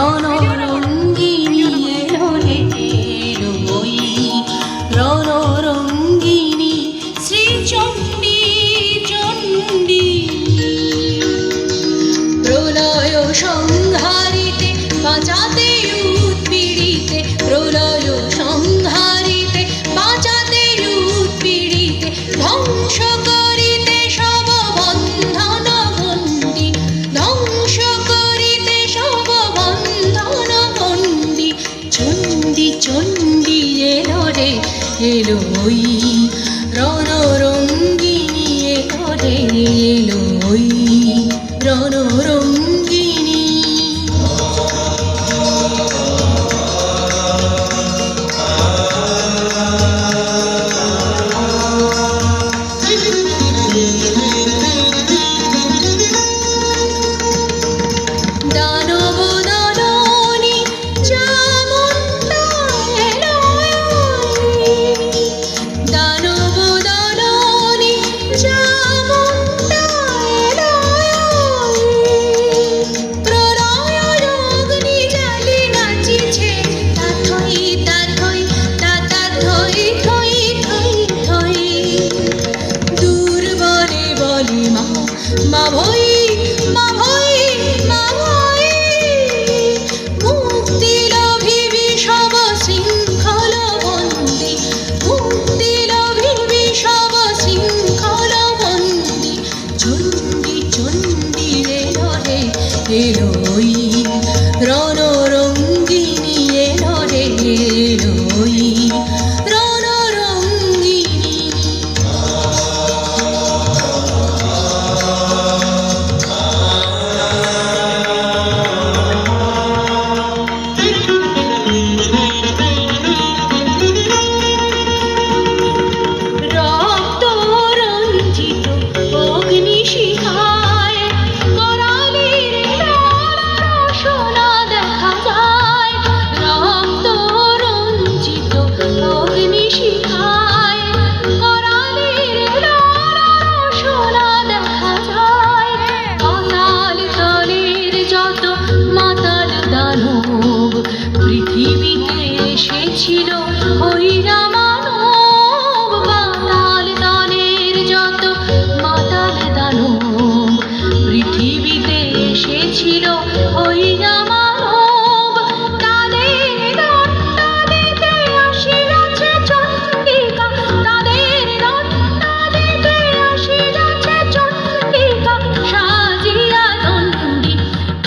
রণরঙ্গিনী এলো রে এলো ওই রণরঙ্গিনী শ্রীচণ্ডী চণ্ডী। প্রলয় সংহারিতে বাঁচাতে উৎপীড়িতে, প্রলয় সংহারিতে বাঁচাতে উৎপীড়িতে, ধ্বংস করিতে সব বন্ধন বন্দী, ধ্বংস করিতে সব বন্ধন বন্দী। চণ্ডী চণ্ডী এলো রে এলো ওই রণরঙ্গিনী এলো রে এলো ওই রণরঙ্গিনী। দানব দলনী চামুণ্ডা এলো দানব দলনী চামুণ্ডা এলো প্রলয় অগ্নি জ্বালি নাচিছে তাথই তাথই তাতা থই থই থই থই। দুর্বলে বলে মা মা ভই মা ভই মা ভই, মুক্তি লভিবি সব শৃঙ্খল বন্দী, মুক্তি লভিবি সব শৃঙ্খল বন্দী। চণ্ডী চণ্ডী এলো রে এলো ওই রণরঙ্গিনী এলো রে এলো ওই রণরঙ্গিনী। রক্ত রঞ্জিত অগ্নিশিখায় করালির রসনা দেখা যায়, রক্ত রঞ্জিত অগ্নিশিখায় করালির রসনা দেখা যায়। পাতাল তলের যত মাতাল দানব পৃথিবীতে এসেছিল হইরা মানব, পাতাল তলের যত মাতাল দানব পৃথিবীতে এসেছিল হইরা মানব। তাদের দত্তা দিতে আসিয়াছে চণ্ডিকা, তাদের দত্তা দিতে আসিয়াছে চণ্ডিকা সাজিয়া দণ্ডী।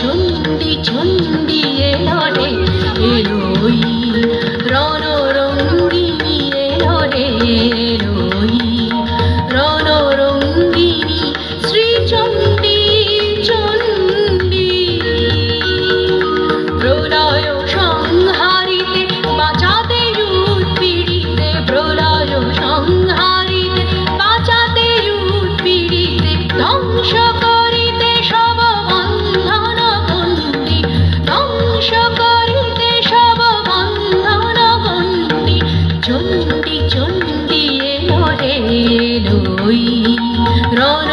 চণ্ডী চণ্ডী এলো রে এলো ওই রণরঙ্গিনী এলো রে এলো ওই রণরঙ্গিনী শ্রীচণ্ডী চণ্ডী। প্রলয় সংহারিতে বাঁচাতে উৎপীড়িতে, প্রলয় সংহারিতে বাঁচাতে উৎপীড়িতে, ধ্বংস করিতে সব বন্ধন বন্দী, ধ্বংস করিতে সব বন্ধন বন্দী। চণ্ডী চণ্ডী এলো রে এলো ওই রণ